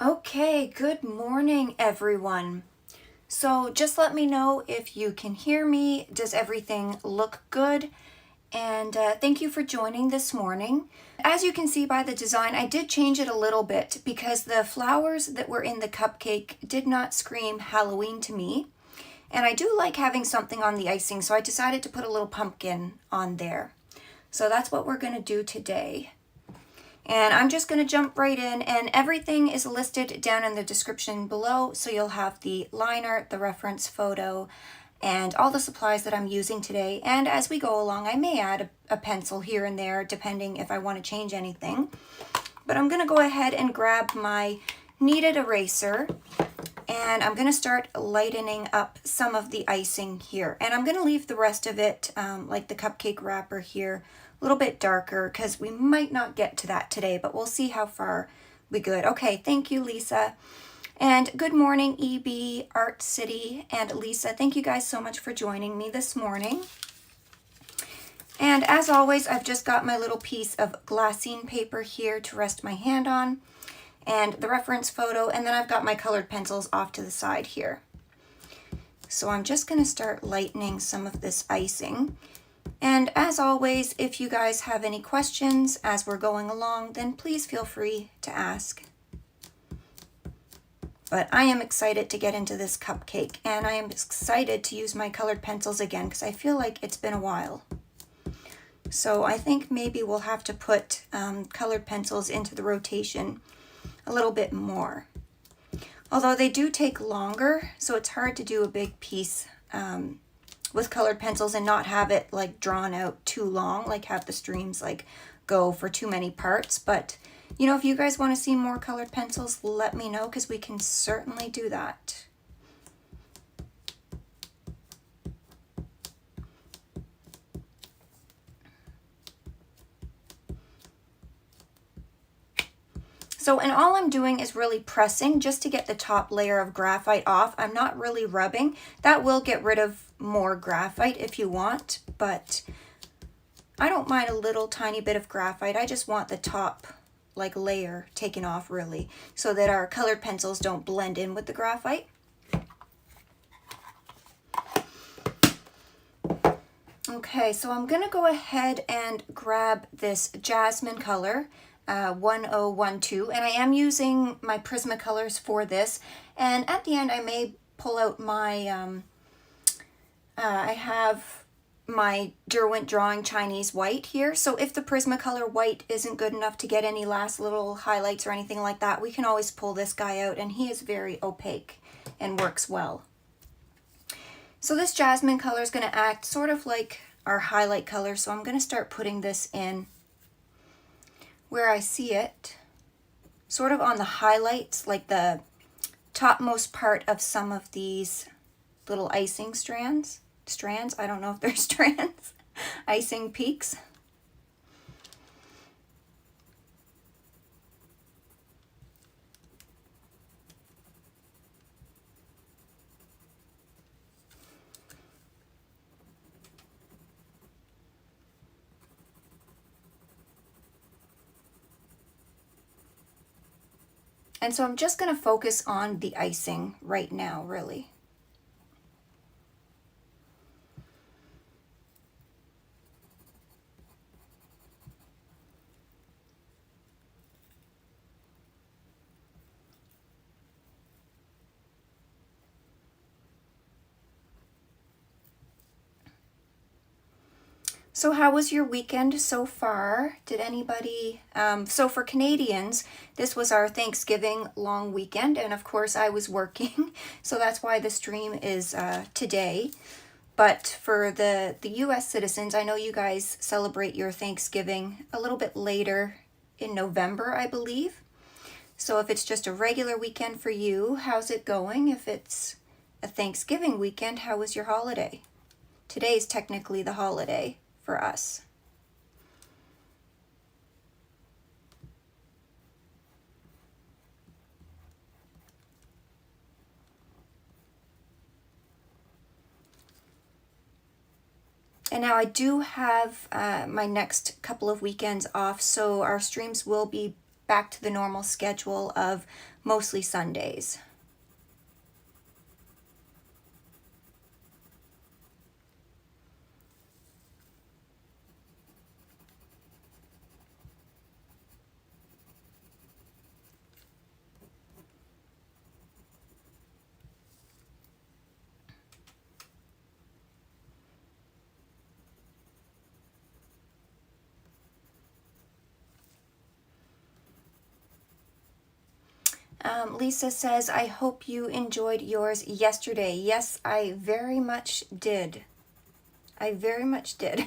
Okay, good morning, everyone. So just let me know if you can hear me. Does everything look good? And thank you for joining this morning. As you can see by the design, I did change it a little bit because the flowers that were in the cupcake did not scream Halloween to me. And I do like having something on the icing, so I decided to put a little pumpkin on there. So that's what we're going to do today. And I'm just going to jump right in, and everything is listed down in the description below, so you'll have the liner, the reference photo, and all the supplies that I'm using today. And as we go along, I may add a pencil here and there, depending if I want to change anything. But I'm going to go ahead and grab my kneaded eraser, and I'm going to start lightening up some of the icing here. And I'm going to leave the rest of it, like the cupcake wrapper here, a little bit darker because we might not get to that today, but we'll see how far we get. Okay, thank you, Lisa. And good morning, EB, Art City, and Lisa. Thank you guys so much for joining me this morning. And as always, I've just got my little piece of glassine paper here to rest my hand on, and the reference photo, and then I've got my colored pencils off to the side here. So I'm just going to start lightening some of this icing. And as always, if you guys have any questions as we're going along, then please feel free to ask. But I am excited to get into this cupcake, and I am excited to use my colored pencils again because I feel like it's been a while. So I think maybe we'll have to put colored pencils into the rotation a little bit more. Although they do take longer, so it's hard to do a big piece with colored pencils and not have it like drawn out too long, like have the streams like go for too many parts. But you know, if you guys want to see more colored pencils, let me know because we can certainly do that. So, and all I'm doing is really pressing just to get the top layer of graphite off. I'm not really rubbing. That will get rid of more graphite if you want, but I don't mind a little tiny bit of graphite. I just want the top like layer taken off really, so that our colored pencils don't blend in with the graphite. Okay, so I'm gonna go ahead and grab this jasmine color. 1012, and I am using my Prismacolors for this, and at the end I may pull out my I have my Derwent Drawing Chinese white here, so if the Prismacolor white isn't good enough to get any last little highlights or anything like that, we can always pull this guy out, and he is very opaque and works well. So this jasmine color is going to act sort of like our highlight color, so I'm going to start putting this in where I see it, sort of on the highlights, like the topmost part of some of these little icing strands, I don't know if they're strands, icing peaks. And so I'm just going to focus on the icing right now, really. So how was your weekend so far? Did anybody, so for Canadians, this was our Thanksgiving long weekend, and of course I was working, so that's why the stream is today. But for the US citizens, I know you guys celebrate your Thanksgiving a little bit later in November, I believe. So if it's just a regular weekend for you, how's it going? If it's a Thanksgiving weekend, how was your holiday? Today is technically the holiday for us. And now I do have my next couple of weekends off, so our streams will be back to the normal schedule of mostly Sundays. Lisa says, I hope you enjoyed yours yesterday. Yes, I very much did. I very much did.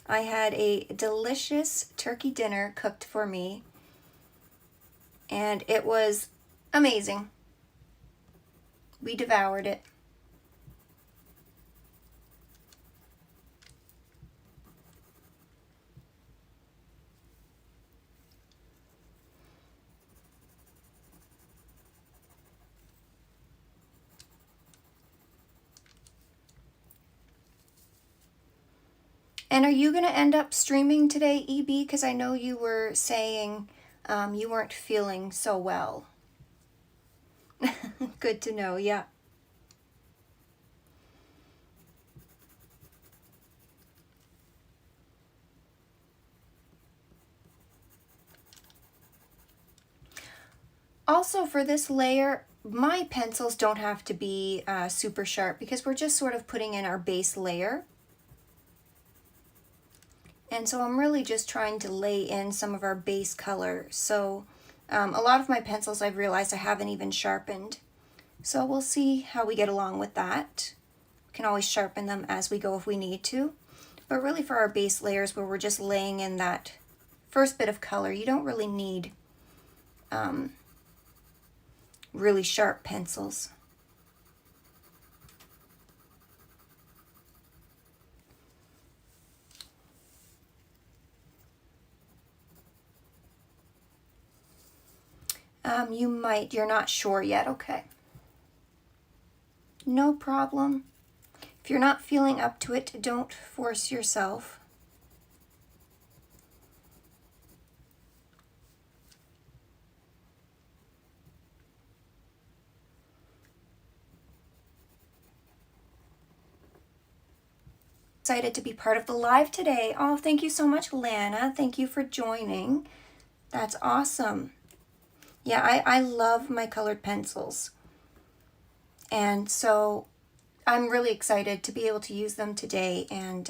I had a delicious turkey dinner cooked for me, and it was amazing. We devoured it. And are you going to end up streaming today, EB? Because I know you were saying you weren't feeling so well. Good to know, yeah. Also, for this layer, my pencils don't have to be super sharp because we're just sort of putting in our base layer. And so I'm really just trying to lay in some of our base color. So a lot of my pencils I've realized I haven't even sharpened. So we'll see how we get along with that. We can always sharpen them as we go if we need to. But really for our base layers where we're just laying in that first bit of color, you don't really need really sharp pencils. You might, you're not sure yet, okay. No problem. If you're not feeling up to it, don't force yourself. Excited to be part of the live today. Oh, thank you so much, Lana. Thank you for joining. That's awesome. Yeah, I love my colored pencils. And so I'm really excited to be able to use them today. And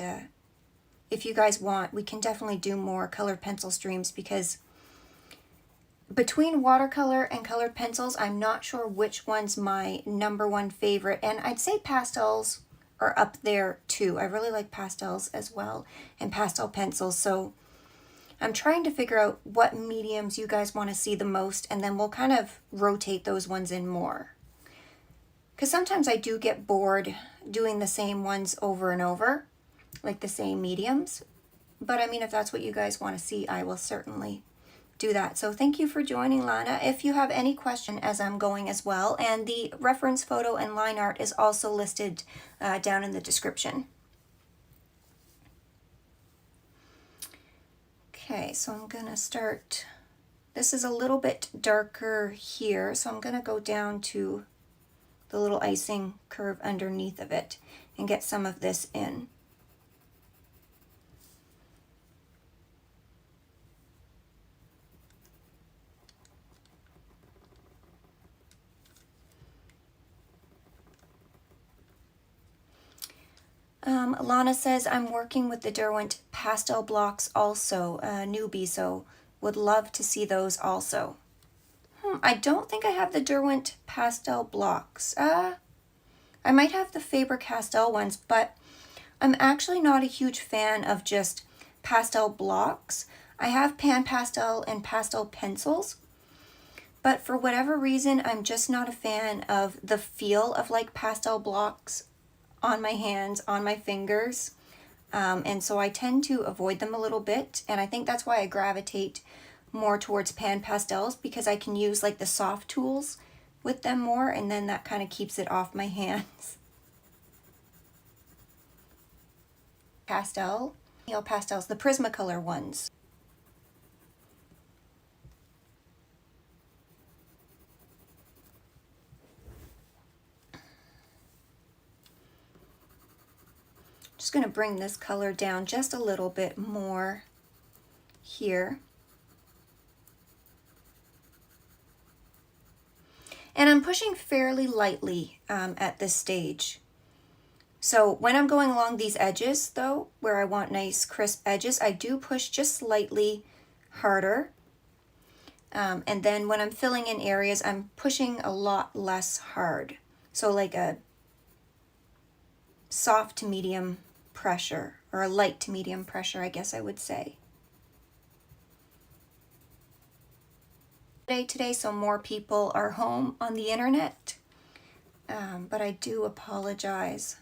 if you guys want, we can definitely do more colored pencil streams because between watercolor and colored pencils, I'm not sure which one's my #1 favorite. And I'd say pastels are up there too. I really like pastels as well and pastel pencils. So I'm trying to figure out what mediums you guys want to see the most, and then we'll kind of rotate those ones in more. Because sometimes I do get bored doing the same ones over and over, like the same mediums. But I mean, if that's what you guys want to see, I will certainly do that. So thank you for joining, Lana. If you have any question as I'm going as well, and the reference photo and line art is also listed down in the description. Okay, so I'm gonna start, this is a little bit darker here, so I'm gonna go down to the little icing curve underneath of it and get some of this in. Lana says, I'm working with the Derwent pastel blocks also, newbie, so would love to see those also. I don't think I have the Derwent pastel blocks. I might have the Faber Castell ones, but I'm actually not a huge fan of just pastel blocks. I have pan pastel and pastel pencils, but for whatever reason, I'm just not a fan of the feel of like pastel blocks on my hands, on my fingers. And so I tend to avoid them a little bit. And I think that's why I gravitate more towards pan pastels, because I can use like the soft tools with them more, and then that kind of keeps it off my hands. Castell, pastels, the Prismacolor ones. Just going to bring this color down just a little bit more here. And I'm pushing fairly lightly at this stage. So when I'm going along these edges though, where I want nice crisp edges, I do push just slightly harder. And then when I'm filling in areas, I'm pushing a lot less hard. So like a soft to medium pressure, or a light to medium pressure, I guess I would say. Today, so more people are home on the internet, but I do apologize.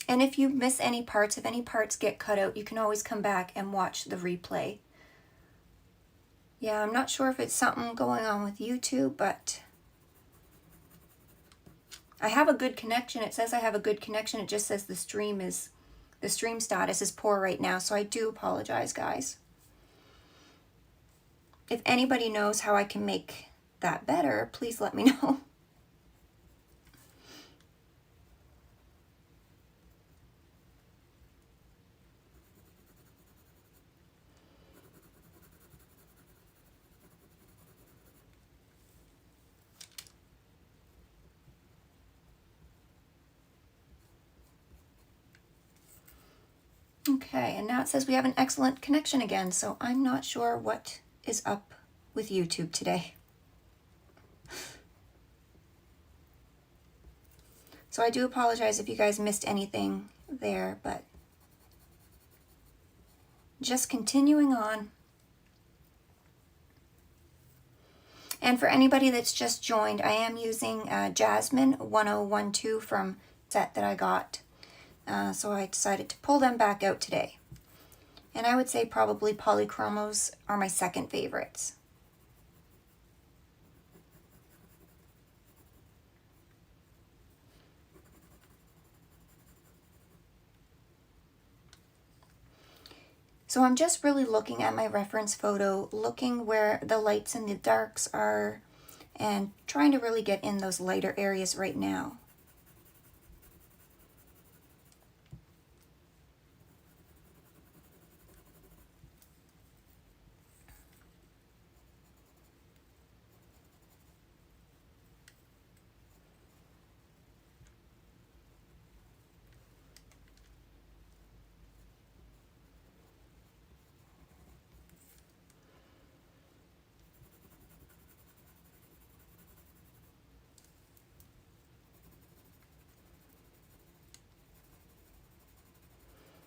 And if you miss any parts, if any parts get cut out, you can always come back and watch the replay. Yeah, I'm not sure if it's something going on with YouTube, but I have a good connection. It says I have a good connection. It just says the stream status is poor right now, so I do apologize, guys. If anybody knows how I can make that better, please let me know. Okay, and now it says we have an excellent connection again, so I'm not sure what is up with YouTube today. So I do apologize if you guys missed anything there, but just continuing on. And for anybody that's just joined, I am using Jasmine 1012 from set that I got. So I decided to pull them back out today. And I would say probably Polychromos are my second favorites. So I'm just really looking at my reference photo, looking where the lights and the darks are, and trying to really get in those lighter areas right now.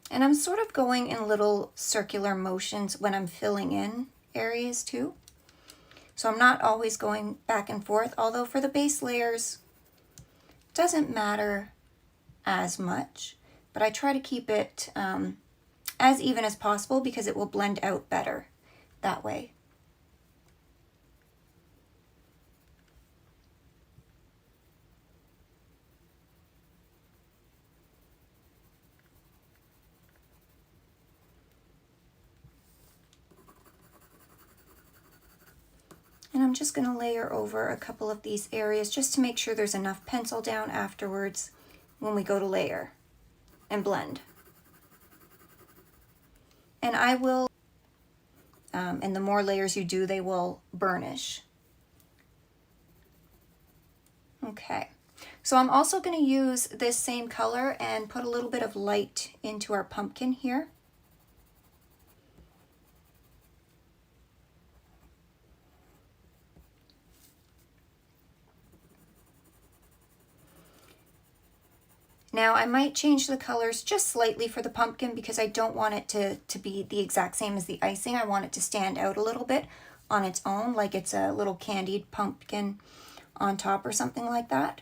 And I'm sort of going in little circular motions when I'm filling in areas too. So I'm not always going back and forth, although for the base layers, it doesn't matter as much, but I try to keep it as even as possible because it will blend out better that way. And I'm just going to layer over a couple of these areas just to make sure there's enough pencil down afterwards when we go to layer and blend. And I will, and the more layers you do, they will burnish. Okay, so I'm also going to use this same color and put a little bit of light into our pumpkin here. Now I might change the colors just slightly for the pumpkin because I don't want it to be the exact same as the icing. I want it to stand out a little bit on its own, like it's a little candied pumpkin on top or something like that.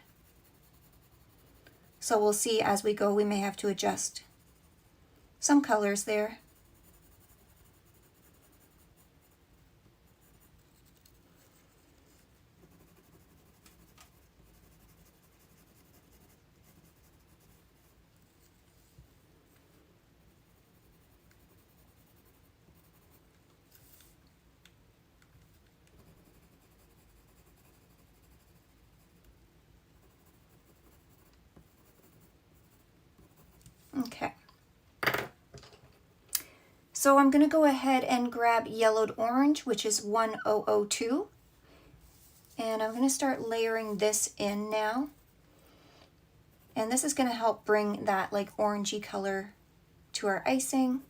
So we'll see as we go, we may have to adjust some colors there. So I'm going to go ahead and grab yellowed orange, which is 1002. And I'm going to start layering this in now. And this is going to help bring that like orangey color to our icing.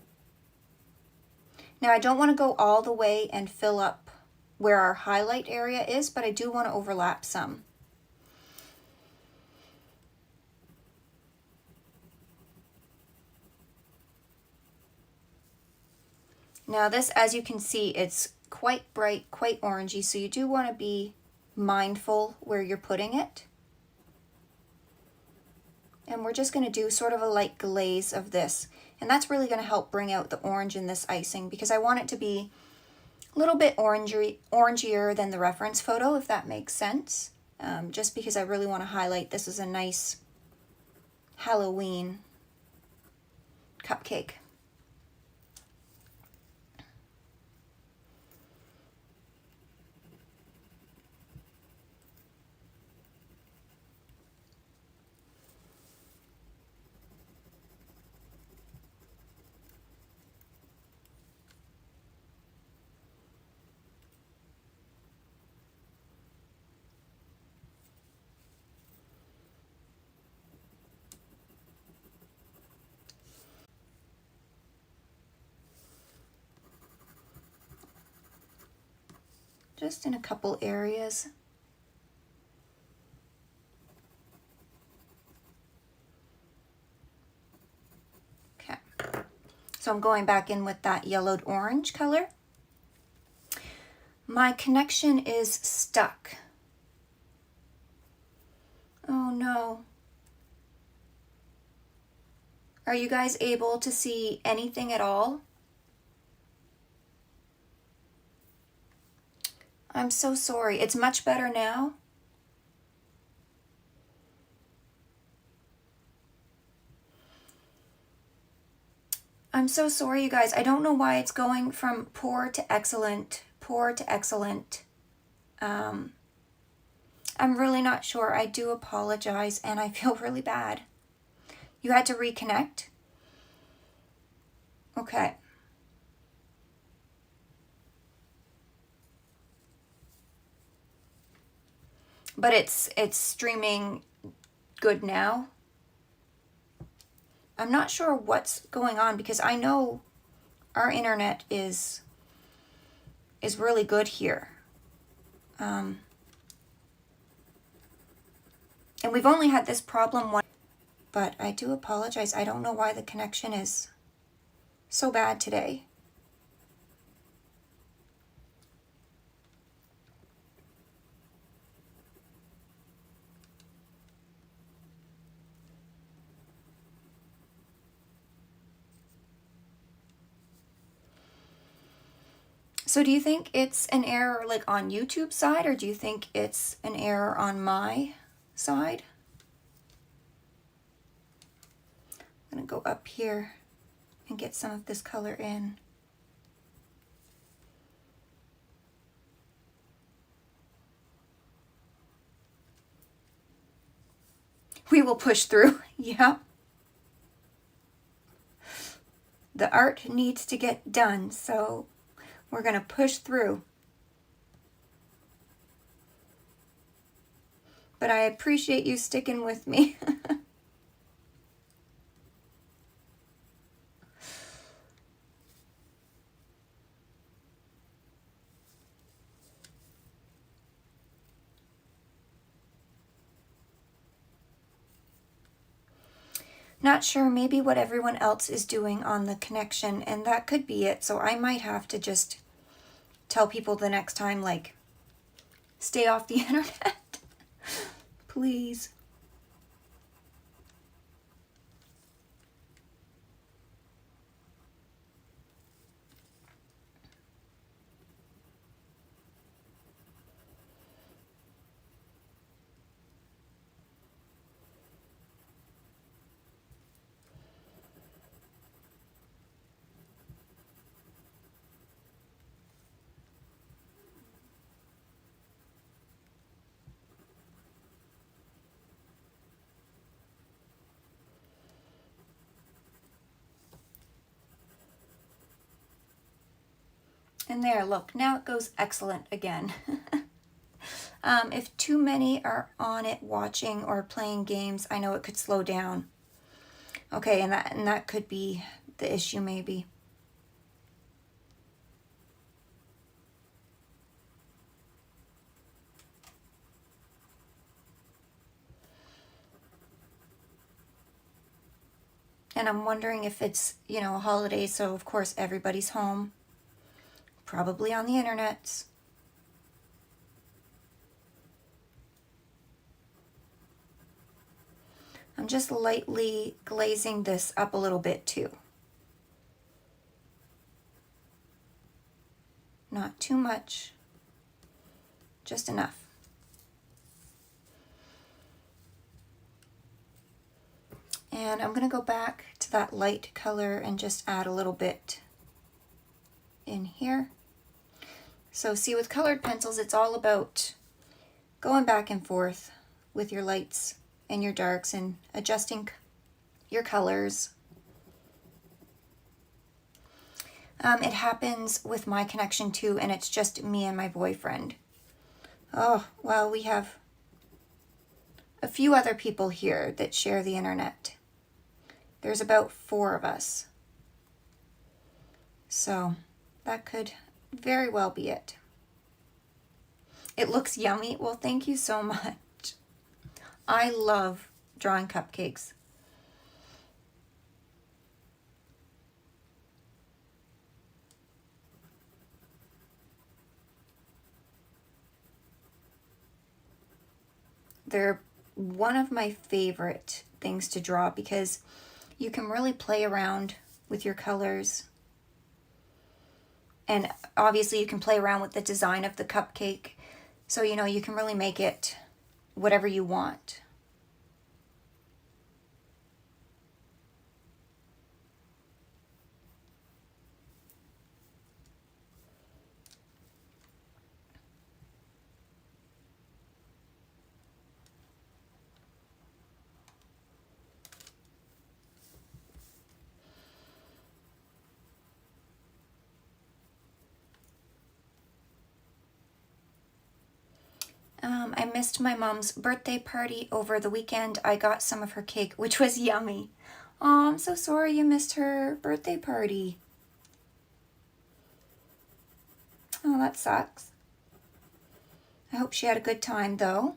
Now I don't want to go all the way and fill up where our highlight area is, but I do want to overlap some. Now this, as you can see, it's quite bright, quite orangey, so you do want to be mindful where you're putting it. And we're just going to do sort of a light glaze of this. And that's really going to help bring out the orange in this icing, because I want it to be a little bit orangier than the reference photo, if that makes sense. Just because I really want to highlight this is a nice Halloween cupcake. Just in a couple areas. Okay, so I'm going back in with that yellowed orange color. My connection is stuck. Oh no. Are you guys able to see anything at all? I'm so sorry. It's much better now. I'm so sorry, you guys. I don't know why it's going from poor to excellent, poor to excellent. I'm really not sure. I do apologize, and I feel really bad. You had to reconnect? Okay. But it's streaming good now. I'm not sure what's going on, because I know our internet is really good here. And we've only had this problem once, but I do apologize. I don't know why the connection is so bad today. So do you think it's an error like on YouTube side, or do you think it's an error on my side? I'm gonna go up here and get some of this color in. We will push through. Yeah. The art needs to get done, so we're going to push through. But I appreciate you sticking with me. Not sure, maybe what everyone else is doing on the connection, and that could be it. So I might have to just tell people the next time, like, stay off the internet. Please. And there, look, now it goes excellent again. If too many are on it watching or playing games, I know it could slow down. Okay, and that could be the issue maybe. And I'm wondering if it's, you know, a holiday, so of course everybody's home, probably on the internet. I'm just lightly glazing this up a little bit too. Not too much, just enough. And I'm going to go back to that light color and just add a little bit in here. So see, with colored pencils, it's all about going back and forth with your lights and your darks and adjusting your colors. It happens with my connection too, and it's just me and my boyfriend. Oh, well, we have a few other people here that share the internet. There's about 4 of us. So that could very well be it. It looks yummy. Well, thank you so much. I love drawing cupcakes. They're one of my favorite things to draw because you can really play around with your colors. And obviously you can play around with the design of the cupcake. So, you know, you can really make it whatever you want. I missed my mom's birthday party over the weekend. I got some of her cake, which was yummy. Oh, I'm so sorry you missed her birthday party. Oh, that sucks. I hope she had a good time, though.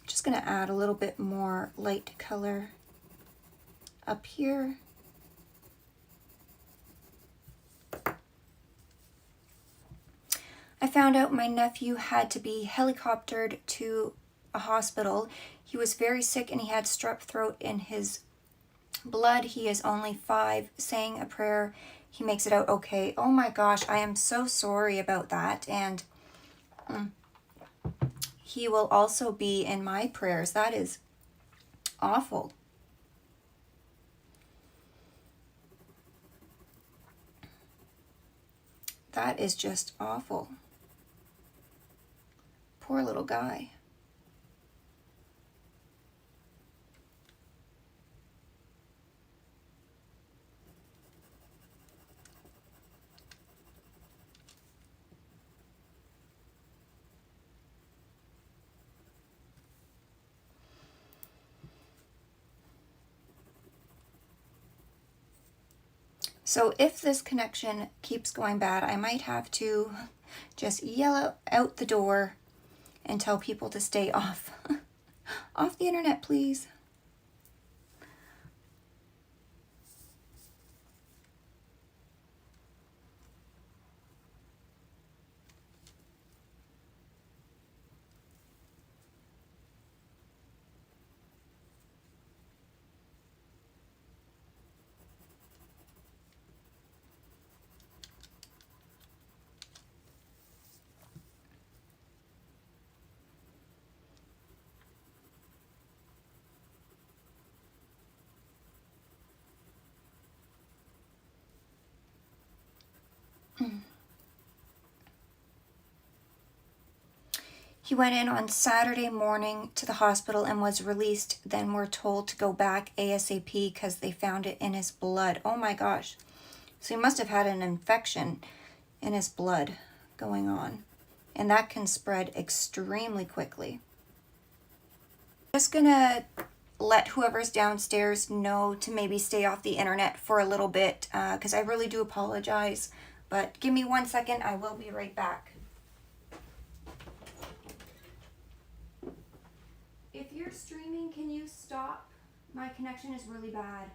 Just going to add a little bit more light color up here. I found out my nephew had to be helicoptered to a hospital. He was very sick and he had strep throat in his blood. He is only 5, saying a prayer. He makes it out okay. Oh my gosh, I am so sorry about that. And he will also be in my prayers. That is awful. That is just awful. Poor little guy. So if this connection keeps going bad, I might have to just yell out the door and tell people to stay off off the internet, please. He went in on Saturday morning to the hospital and was released. Then we're told to go back ASAP because they found it in his blood. Oh my gosh. So he must have had an infection in his blood going on. And that can spread extremely quickly. Just gonna let whoever's downstairs know to maybe stay off the internet for a little bit because I really do apologize. But give me 1 second, I will be right back. If you're streaming, can you stop? My connection is really bad.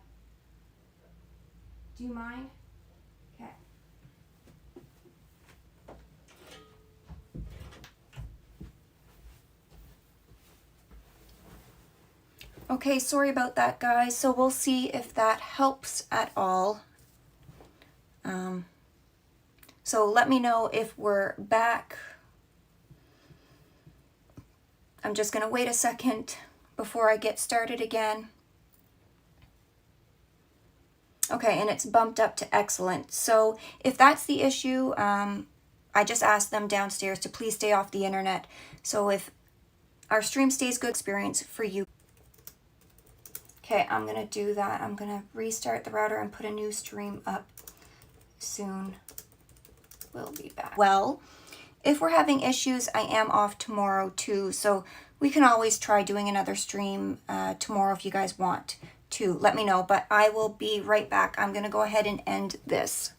Do you mind? Okay. Okay, sorry about that, guys. So we'll see if that helps at all. So let me know if we're back. I'm just going to wait a second before I get started again. Okay, and it's bumped up to excellent. So if that's the issue, I just asked them downstairs to please stay off the internet. So if our stream stays good, experience for you. Okay, I'm going to do that. I'm going to restart the router and put a new stream up soon. We'll be back. Well, if we're having issues, I am off tomorrow too, so we can always try doing another stream tomorrow if you guys want to. Let me know, but I will be right back. I'm going to go ahead and end this.